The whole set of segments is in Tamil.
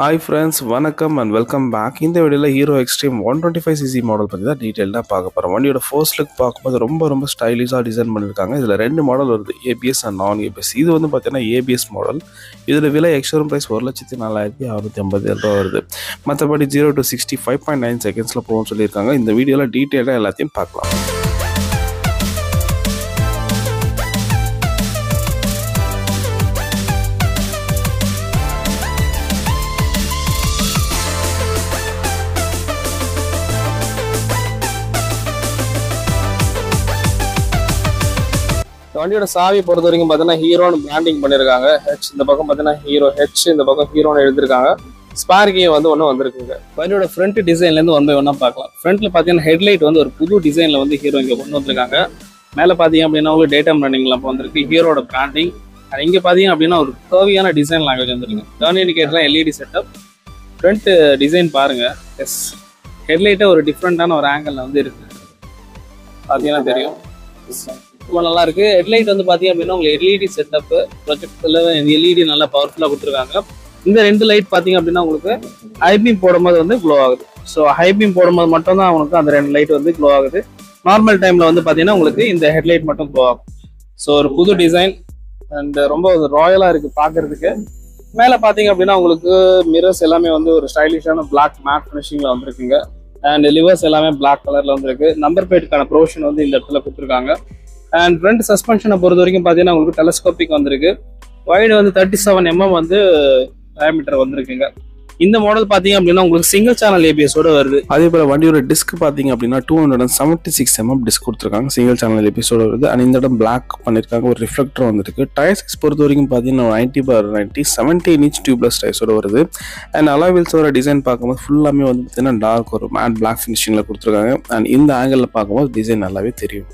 Hi friends, வணக்கம் and welcome back. இந்த வீடியோவில் ஹீரோ எக்ஸ்ட்ரீம் 125cc மாடல் பற்றி தான் டீட்டெயிலாக பார்க்க போகிறோம். வண்டியோட ஃபர்ஸ்ட் லுக் பார்க்கும்போது ரொம்ப ஸ்டைலிஷாக டிசைன் பண்ணியிருக்காங்க. இதில் 2 மாடல் வருது, ஏபிஎஸ் அண்ட் நான் ஏபிஎஸ். இது வந்து பார்த்தீங்கன்னா ஏபிஎஸ் மாடல். இதில் விலை எக்ஸ்ஷோரூம் ப்ரைஸ் 1,04,650 வருது. மற்றபடி 0 to 60 5.9 செகண்ட்ஸில் போகும்னு சொல்லியிருக்காங்க. இந்த வீடியோவில் டீட்டெயிலாக எல்லாத்தையும் பார்க்கலாம். வண்டியோட சாவி பொறுத்த வரைக்கும் பார்த்தீங்கன்னா ஹீரோன்னு பிராண்டிங் பண்ணியிருக்காங்க. ஹெச் இந்த பக்கம் பார்த்தீங்கன்னா ஹீரோ ஹெச், இந்த பக்கம் ஹீரோன்னு எழுதிருக்காங்க. ஸ்பார்கி வந்து ஒன்று வந்திருக்குங்க. வண்டியோட ஃப்ரண்ட் டிசைன்லேருந்து ஒன்றா பார்க்கலாம். ஃப்ரண்ட்ல பார்த்தீங்கன்னா ஹெட்லைட் வந்து ஒரு புது டிசைனில் வந்து ஹீரோ இங்கே கொண்டு வந்திருக்காங்க. மேலே பார்த்தீங்க அப்படின்னா உங்களுக்கு டேட்டா ரன்னிங்ல வந்திருக்கு ஹீரோட பிராண்டிங். இங்கே பார்த்தீங்க அப்படின்னா ஒரு கர்வியான டிசைன் லாங்குவேஜ் வந்துருக்கு. டர்ன் இண்டிகேட்டர்லாம் எல்இடி செட்டப். ஃப்ரண்ட் டிசைன் பாருங்க. எஸ், ஹெட்லைட்டே ஒரு டிஃப்ரெண்டான ஒரு ஆங்கிளில் வந்து இருக்கு, பார்த்தீங்கன்னா தெரியும். ரொம்ப நல்லா இருக்கு. ஹெட்லைட் வந்து பாத்தீங்க அப்படின்னா உங்களுக்கு எல்இடி செட்டப், ப்ரொஜெக்டர்ல எல்இடி நல்லா பவர்ஃபுல்லா கொடுத்துருக்காங்க. இந்த 2 லைட் பாத்தீங்க அப்படின்னா உங்களுக்கு ஹைபீம் போடும்போது வந்து க்ளோ ஆகுது. ஸோ ஹைபீம் போடும்போது மட்டும் தான் உங்களுக்கு அந்த 2 லைட் வந்து க்ளோ ஆகுது. நார்மல் டைம்ல வந்து பாத்தீங்கன்னா உங்களுக்கு இந்த ஹெட்லைட் மட்டும் க்ளோ ஆகும். ஸோ ஒரு புது டிசைன் அண்ட் ரொம்ப ராயலா இருக்கு பாக்குறதுக்கு. மேல பாத்தீங்க அப்படின்னா உங்களுக்கு மிரர்ஸ் எல்லாமே வந்து ஒரு ஸ்டைலிஷான பிளாக் மேட் ஃபினிஷிங்ல வந்திருக்குங்க. அண்ட் லிவர்ஸ் எல்லாமே பிளாக் கலர்ல வந்திருக்கு. நம்பர் பிளேட்டுக்கான ப்ரொவிஷன் வந்து இந்த இடத்துல கொடுத்துருக்காங்க. அண்ட் ஃப்ரண்ட் சஸ்பென்ஷனை பொறுத்த வரைக்கும் பார்த்தீங்கன்னா உங்களுக்கு டெலஸ்கோபிக் வந்திருக்கு. வைடு வந்து 37 mm வந்து டயாமீட்டர் வந்திருக்குங்க. இந்த மாடல் பார்த்தீங்க அப்படின்னா உங்களுக்கு சிங்கிள் சேனல் ஏபிஎஸோட வருது. அதே போல் வண்டியோட டிஸ்க் பார்த்தீங்க அப்படின்னா 276 mm டிஸ்க் கொடுத்துருக்காங்க, சிங்கிள் சேனல் ஏபிஎஸோட வருது. அண்ட் இந்த இடம் பிளாக் பண்ணியிருக்காங்க, ஒரு ரிஃப்ளெக்டர் வந்துருக்கு. டயர் சைஸ் பொறுத்த வரைக்கும் பார்த்தீங்கன்னா 90/90 17 inch டியூப்லெஸ் டயர்ஸோட வருது. அண்ட் அலாய் வீல்ஸோட டிசைன் பார்க்கும்போது ஃபுல்லாமே வந்து பார்த்தீங்கன்னா டார்க் ஒரு மேட் பிளாக் ஃபினிஷிங்கில் கொடுத்துருக்காங்க. அண்ட் இந்த ஆங்கிளில் பார்க்கும்போது டிசைன் நல்லாவே தெரியும்.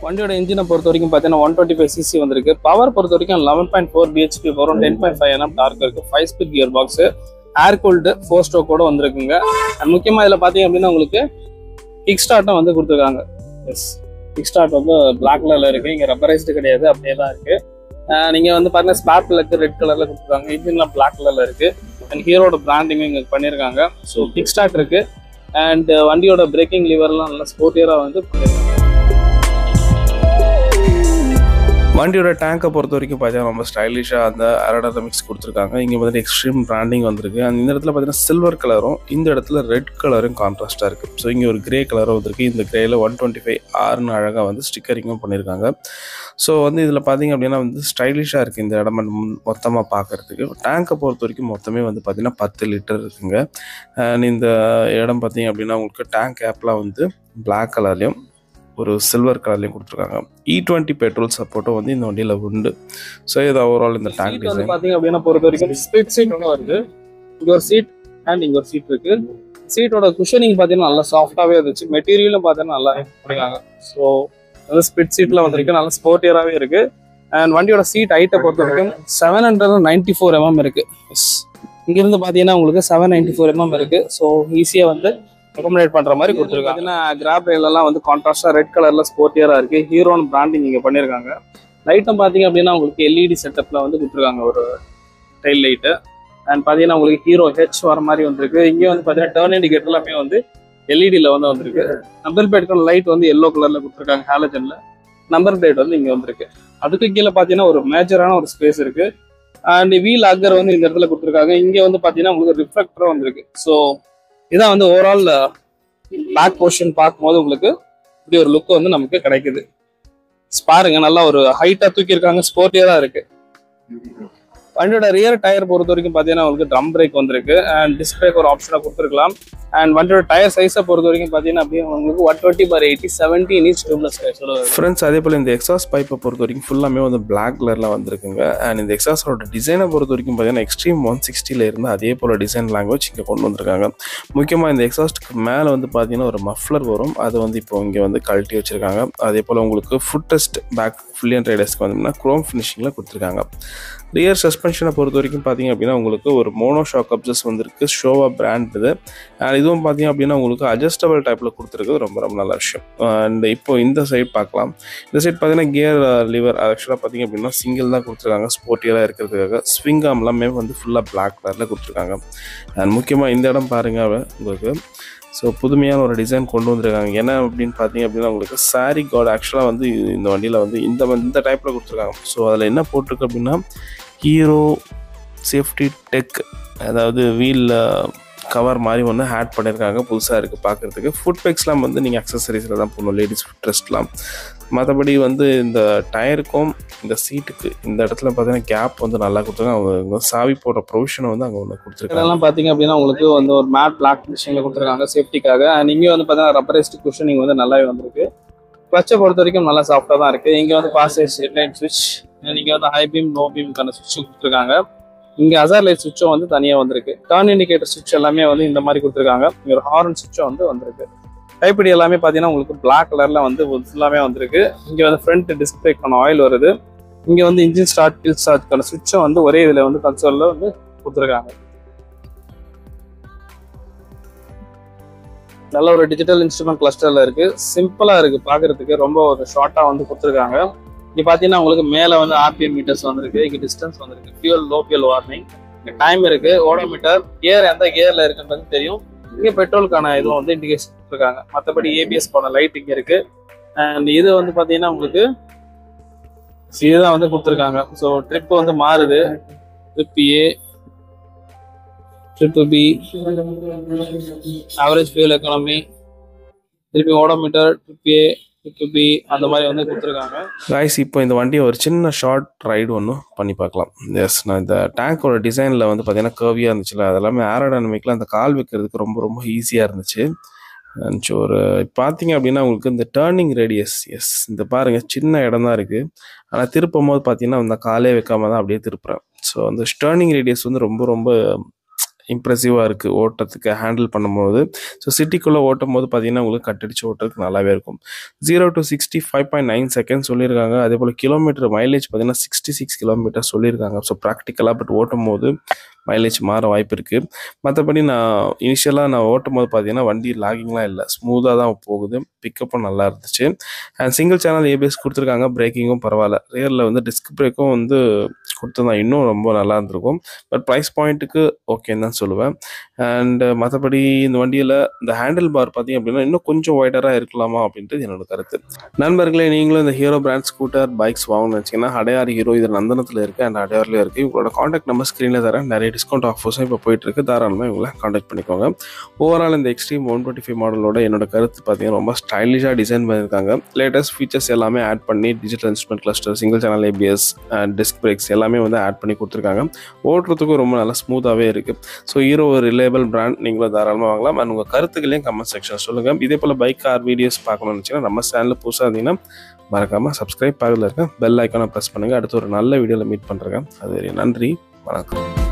வண்டியோட இன்ஜினை பொறுத்த வரைக்கும் பார்த்தீங்கன்னா 125cc வந்திருக்கு. பவர் பொறுத்த வரைக்கும் 11.4 bhp வரும், 10.5 Nm டார்க் இருக்கு, 5 ஸ்பீட் கியர் பாக்ஸ், ஏர் கூல்டு 4 ஸ்ட்ரோக்கோட வந்திருக்குங்க. அண்ட் முக்கியமாக இதில் பார்த்தீங்க அப்படின்னா உங்களுக்கு கிக் ஸ்டார்ட்டும் வந்து கொடுத்துருக்காங்க. எஸ், கிக் ஸ்டார்ட் வந்து பிளாக் கலர்ல இருக்கு, இங்கே ரப்பரைஸ்டு கிடையாது, அப்படியே தான் இருக்கு. நீங்கள் வந்து பாருங்க ஸ்பார்க் பிளக் ரெட் கலர்ல கொடுத்துருக்காங்க, இன்ஜின்லாம் பிளாக் கலர்ல இருக்கு. அண்ட் ஹீரோட பிராண்டிங்கும் இங்கே பண்ணியிருக்காங்க. ஸோ கிக் ஸ்டார்ட் இருக்கு. அண்ட் வண்டியோட பிரேக்கிங் லிவர்லாம் நல்லா ஸ்போர்ட்டியராக வந்து பண்ணியிருக்காங்க. வண்டியோட டேங்கை பொறுத்த வரைக்கும் பார்த்தீங்கன்னா ரொம்ப ஸ்டைலிஷாக அந்த ஏரோடைனமிக்ஸ் கொடுத்துருக்காங்க. இங்கே வந்து எக்ஸ்ட்ரீம் பிராண்டிங் வந்திருக்கு. அந்த இந்த இடத்துல பார்த்தீங்கன்னா சில்வர் கலரும் இந்த இடத்துல ரெட் கலரும் கான்ட்ராஸ்டாக இருக்குது. ஸோ இங்கே ஒரு கிரே கலரும் வந்திருக்கு. இந்த கிரேயில் 125R அழகாக வந்து ஸ்டிக்கரிங்கும் பண்ணியிருக்காங்க. ஸோ வந்து இதில் பார்த்தீங்க அப்படின்னா வந்து ஸ்டைலிஷாக இருக்குது இந்த இடம் மொத்தமாக பார்க்குறதுக்கு. டேங்கை பொறுத்த வரைக்கும் மொத்தமே வந்து பார்த்தீங்கன்னா 10 லிட்டர் இருக்குங்க. இந்த இடம் பார்த்தீங்க அப்படின்னா உங்களுக்கு டேங்க் கேப்லாம் வந்து பிளாக் கலர்லையும் ஒரு சில்வர் கலர்லையும் கொடுத்துருக்காங்க. E20 பெட்ரோல் சப்போர்ட்டும் வந்து இந்த வண்டியில் உண்டு. ஸோ இது ஓவரால் இந்த டேங்க் டிசைன் பார்த்தீங்க அப்படின்னா பொறுத்த வரைக்கும் ஸ்பிளிட் சீட் ஒன்று வருது. இங்கே ஒரு சீட் அண்ட் இங்கே ஒரு சீட் இருக்கு. சீட்டோட குஷனிங் பார்த்தீங்கன்னா நல்லா சாஃப்டாகவே இருந்துச்சு. மெட்டீரியலும் பார்த்தீங்கன்னா நல்லா கொடுத்துருக்காங்க. ஸோ அது ஸ்பிளிட் சீட்டில் வந்திருக்கு, நல்லா ஸ்போர்ட்டியராகவே இருக்கு. அண்ட் வண்டியோட சீட் ஹைட்டை பொறுத்த வரைக்கும் 794 mm இருக்கு. இங்கிருந்து பார்த்தீங்கன்னா உங்களுக்கு 794 mm இருக்கு. ஸோ ஈஸியாக வந்து அகாமடேட் பண்ற மாதிரி கொடுத்துருக்காங்க. பார்த்தீங்கன்னா கிராப் ரயிலெல்லாம் வந்து கான்ட்ராஸ்டா ரெட் கலர்ல ஸ்போர்ட்டியரா இருக்கு. ஹீரோன் பிராண்டிங் இங்கே பண்ணியிருக்காங்க. லைட்டும் பார்த்தீங்க அப்படின்னா உங்களுக்கு எல்இடி செட்டப்ல வந்து கொடுத்துருக்காங்க ஒரு டைல் லைட்டு. அண்ட் பார்த்தீங்கன்னா உங்களுக்கு ஹீரோ ஹெச் வர மாதிரி வந்திருக்கு. இங்கே வந்து பார்த்தீங்கன்னா டர்ன் இண்டிகேட்டர் எல்லாமே வந்து எல்இடியில் வந்து வந்திருக்கு. நம்பர் பிளேட்டுக்கான லைட் வந்து எல்லோ கலர்ல கொடுத்துருக்காங்க ஹாலஜன்ல. நம்பர் பிளேட் வந்து இங்கே வந்திருக்கு. அதுக்கு கீழே பார்த்தீங்கன்னா ஒரு மேஜரான ஒரு ஸ்பேஸ் இருக்கு. அண்ட் வீல் அக்கர் வந்து இந்த இடத்துல கொடுத்துருக்காங்க. இங்கே வந்து பார்த்தீங்கன்னா உங்களுக்கு ரிஃப்ளெக்டரும் வந்திருக்கு. ஸோ இதான் வந்து ஓவரால் பேக் போர்ஷன் பார்க்கும்போது உங்களுக்கு இப்படி ஒரு லுக் வந்து நமக்கு கிடைக்குது. பாருங்க, நல்லா ஒரு ஹைட்டா தூக்கி இருக்காங்க, ஸ்போர்ட்டியரா இருக்கு. வண்டியோட ரியர் டயர் பொறுத்த வரைக்கும் பார்த்தீங்கன்னா உங்களுக்கு ட்ரம் பிரேக் வந்திருக்கு. அண்ட் டிஸ்க் பிரேக் ஒரு ஆப்ஷனாக கொடுத்துருக்கலாம். அண்ட் வண்டியோட டயர் சைஸை பொறுத்த வரைக்கும் பார்த்தீங்கன்னா அப்படியே உங்களுக்கு 120/80 17 inch டியூப்லெஸ் டயர்ஸோட ஃப்ரெண்ட்ஸ். அதே போல் இந்த எக்ஸாஸ்ட் பைப்பை பொறுத்த வரைக்கும் ஃபுல்லாமே வந்து பிளாக் கலரில் வந்திருக்குங்க. அண்ட் இந்த எக்ஸாஸ்டோட டிசைனை பொறுத்த வரைக்கும் பார்த்தீங்கன்னா எக்ஸ்ட்ரீம் 160 இருந்து அதே போல் டிசைன் லாங்குவேஜ் இங்கே கொண்டு வந்திருக்காங்க. முக்கியமாக இந்த எக்ஸாஸ்ட்டுக்கு மேலே வந்து பார்த்தீங்கன்னா ஒரு மஃப்ளர் வரும், அது வந்து இப்போ இங்கே வந்து கழட்டி வச்சிருக்காங்க. அதே போல் உங்களுக்கு foot rest back fully and ரைடர்ஸ்க்கு வந்தோம்னா குரோம் ஃபினிஷிங்கில் கொடுத்துருக்காங்க. ரியர் சஸ்பென்ஷனை பொறுத்த வரைக்கும் பார்த்தீங்க அப்படின்னா உங்களுக்கு ஒரு மோனோ ஷாக் அப்சர்ஸ் வந்திருக்கு. ஷோவா பிராண்ட் இது. அண்ட் இதுவும் பார்த்தீங்க அப்படின்னா உங்களுக்கு அட்ஜஸ்டபிள் டைப்பில் கொடுத்துருக்கு. ரொம்ப ரொம்ப நல்ல விஷயம். அண்ட் இப்போ இந்த சைட் பார்க்கலாம். இந்த சைட் பார்த்தீங்கன்னா கியர் லிவர் ஆக்சுவலாக பார்த்தீங்க அப்படின்னா சிங்கிள் தான் கொடுத்துருக்காங்க. ஸ்போர்ட்டியராக இருக்கிறதுக்காக ஸ்விங் ஆம்லாமே வந்து ஃபுல்லாக பிளாக் கலரில் கொடுத்துருக்காங்க. அண்ட் முக்கியமாக இந்த இடம் பாருங்கள் உங்களுக்கு. ஸோ புதுமையான ஒரு டிசைன் கொண்டு வந்திருக்காங்க. என்ன அப்படின்னு பார்த்தீங்க அப்படின்னா உங்களுக்கு சாரி கார்டு ஆக்சுவலாக வந்து இந்த வண்டியில் வந்து இந்த டைப்பில் கொடுத்துருக்காங்க. ஸோ அதில் என்ன போட்டிருக்கு அப்படின்னா ஹீரோ சேஃப்டி டெக், அதாவது வீல் கவர் மாதிரி ஒன்று ஆட் பண்ணியிருக்காங்க. புதுசாக இருக்குது பார்க்குறதுக்கு. ஃபுட் பெக்ஸ்லாம் வந்து நீங்கள் அக்சசரிஸில் தான் போடணும், லேடிஸ் ஃபுட் ரெஸ்ட்லாம். மற்றபடி வந்து இந்த டயருக்கும் இந்த சீட்டுக்கு இந்த இடத்துல பார்த்தீங்கன்னா கேப் வந்து நல்லா கொடுத்துருக்காங்க. அவங்க சாவி போடுற ப்ரொவிஷனை வந்து அங்கே ஒன்று கொடுத்துருக்காங்க. இதெல்லாம் பார்த்தீங்க அப்படின்னா உங்களுக்கு வந்து ஒரு மேட் பிளாக் ஃபினிஷிங்கில் கொடுத்துருக்காங்க சேஃப்டிக்காக. அண்ட் இங்கே வந்து பார்த்தீங்கன்னா ரப்பரைஸ்டு குஷனிங் வந்து நல்லாவே வந்திருக்கு. கிளச்சை பொறுத்த வரைக்கும் நல்லா சாஃப்டாக தான் இருக்குது. இங்கே வந்து பாசேஜ் ஹெட்லைட் சுவிட்ச், இங்கே வந்து ஹை பீம் லோ பீமுக்கான சுவிட்ச் கொடுத்துருக்காங்க. இங்கே ஹசார் லைட் சுவிட்சும் வந்து தனியாக வந்திருக்கு. டர்ன் இண்டிகேட்டர் சுவிட்ச் எல்லாமே வந்து இந்த மாதிரி கொடுத்துருக்காங்க. இங்கே ஒரு ஹார்ன் சுவிட்சும் வந்து வந்திருக்கு. கைப்பிடி எல்லாமே பார்த்தீங்கன்னா உங்களுக்கு பிளாக் கலரில் வந்து ஃபுல்லாமே வந்திருக்கு. இங்கே வந்து ஃப்ரண்ட் டிஸ்க் பிரேக்கான ஆயில் வருது. இங்கே வந்து இன்ஜின் ஸ்டார்ட் கில் ஸ்டார்ட்க்கான சுவிட்சும் வந்து ஒரே இதில் வந்து கன்சோலில் வந்து கொடுத்துருக்காங்க. நல்ல ஒரு டிஜிட்டல் இன்ஸ்ட்ருமெண்ட் கிளஸ்டரில் இருக்குது. சிம்பிளாக இருக்குது பார்க்குறதுக்கு. ரொம்ப ஒரு ஷார்ட்டாக வந்து கொடுத்துருக்காங்க. இங்கே பார்த்தீங்கன்னா உங்களுக்கு மேலே வந்து ஆர்பிஎம் மீட்டர்ஸ் வந்திருக்கு. இங்கே டிஸ்டன்ஸ் வந்திருக்கு. Fuel low fuel warning. இங்கே டைம் இருக்குது. ஓடோமீட்டர், கியர் எந்த கியரில் இருக்குன்றது தெரியும். இங்கே பெட்ரோலுக்கான இதுவும் வந்து இண்டிகேஷன் கொடுத்துருக்காங்க. மற்றபடி ஏபிஎஸ் போன லைட் இங்கே இருக்குது. அண்ட் இது வந்து பார்த்தீங்கன்னா உங்களுக்கு இதுதான் வந்து கொடுத்துருக்காங்க. ஸோ ட்ரிப் வந்து மாறுது. Trip A, trip B, average fuel economy, திருப்பி odometer, trip A, trip B, அந்த மாதிரி வந்து கொடுத்துருக்காங்க. காய்ஸ் இப்போ இந்த வண்டியை ஒரு சின்ன ஷார்ட் ரைடு ஒன்று பண்ணி பார்க்கலாம். எஸ், நான் இந்த டேங்கோட டிசைனில் வந்து பார்த்தீங்கன்னா கர்வியாக இருந்துச்சுல, அதெல்லாமே ஏரோடைனமிக்கில் அந்த கால் வைக்கிறதுக்கு ரொம்ப ரொம்ப ஈஸியாக இருந்துச்சு. ஒரு பார்த்தீங்க அப்படின்னா உங்களுக்கு இந்த டேர்னிங் ரேடியஸ், எஸ் இந்த பாருங்கள் சின்ன இடம் தான் இருக்குது. ஆனால் திருப்பும் போது பார்த்தீங்கன்னா அந்த காலே வைக்காம தான் அப்படியே திருப்புறேன். ஸோ அந்த டேர்னிங் ரேடியஸ் வந்து ரொம்ப ரொம்ப இம்ப்ரெசிவாக இருக்குது ஓட்டத்துக்கு ஹேண்டில் பண்ணும்போது. ஸோ சிட்டிக்குள்ளே ஓட்டும் போது பார்த்தீங்கன்னா உங்களுக்கு கட்டடிச்சு ஓட்டுறதுக்கு நல்லாவே இருக்கும். 0 to 60 5.9 செகண்ட்ஸ் சொல்லியிருக்காங்க. அதே போல் கிலோமீட்டர் மைலேஜ் பார்த்தீங்கன்னா 66 கிலோமீட்டர் சொல்லியிருக்காங்க. ஸோ ப்ராக்டிக்கலாக பட் ஓட்டும் போது மைலேஜ் மாற வாய்ப்பு இருக்குது. மற்றபடி நான் ஓட்டும் போது பார்த்தீங்கன்னா வண்டி லாகிங்லாம் இல்லை, ஸ்மூத்தாக தான் போகுது. பிக்கப்பும் நல்லா இருந்துச்சு. அண்ட் சிங்கிள் சேனல் ஏபிஎஸ் கொடுத்துருக்காங்க. பிரேக்கிங்கும் பரவாயில்ல. ரியரில் வந்து டிஸ்க் பிரேக்கும் வந்து கொடுத்துருந்தா இன்னும் ரொம்ப நல்லா இருந்திருக்கும். பட் ப்ரைஸ் பாயிண்ட்டுக்கு ஓகேன்னு தான் சொல்லுவேன். அண்ட் மற்றபடி இந்த வண்டியில் இந்த ஹேண்டில் பார் பார்த்தீங்க அப்படின்னா இன்னும் கொஞ்சம் ஒய்டராக இருக்கலாமா அப்படின்றது என்னோட கருத்து. நண்பர்களே, நீங்களும் இந்த ஹீரோ பிராண்ட் ஸ்கூட்டர் பைக்ஸ் வாங்கணும்னு வச்சிங்கன்னா அடையார் ஹீரோ இது நந்தனத்தில் இருக்குது அண்ட் அடையார்லேயும் இருக்குது. உங்களோட காண்டாக்ட் நம்பர் ஸ்க்ரீனில் தரேன். நிறைய டிஸ்கவுண்ட் ஆஃபர்ஸும் இப்போ போயிட்டுருக்கு. தாராளமாக இவங்களை காண்டாக்ட் பண்ணிக்கோங்க. ஓவரால் இந்த எக்ஸ்ட்ரீம் 125 மாடலோட என்னோட கருத்து பார்த்தீங்கன்னா ரொம்ப ஸ்டைலிஷாக டிசைன் பண்ணியிருக்காங்க. லேட்டஸ்ட் ஃபீச்சர்ஸ் எல்லாமே ஆட் பண்ணி digital instrument cluster, single channel ABS and disk breaks எல்லாமே வந்து ஆட் பண்ணி கொடுத்துருக்காங்க. ஓட்டுறதுக்கும் ரொம்ப நல்லா ஸ்மூத்தாகவே இருக்குது. ஸோ ஹீரோ ஒரு ரிலேபிள் பிராண்ட், நீங்களும் தாராளமாக வாங்கலாம். அண்ட் உங்கள் கருத்துக்களையும் கமெண்ட் செக்ஷன் சொல்லுங்கள். இதே போல் பைக் கார் வீடியோஸ் பார்க்கணும்னு வச்சுன்னா நம்ம சேனலில் புதுசாக இருந்தீங்கன்னா மறக்காமல் சப்ஸ்கிரைப் பக்கத்தில் இருக்க பெல் ஐக்கானை ப்ரெஸ் பண்ணுங்கள். அடுத்து ஒரு நல்ல வீடியோவில் மீட் பண்ணுறேன். அது நன்றி, வணக்கம்.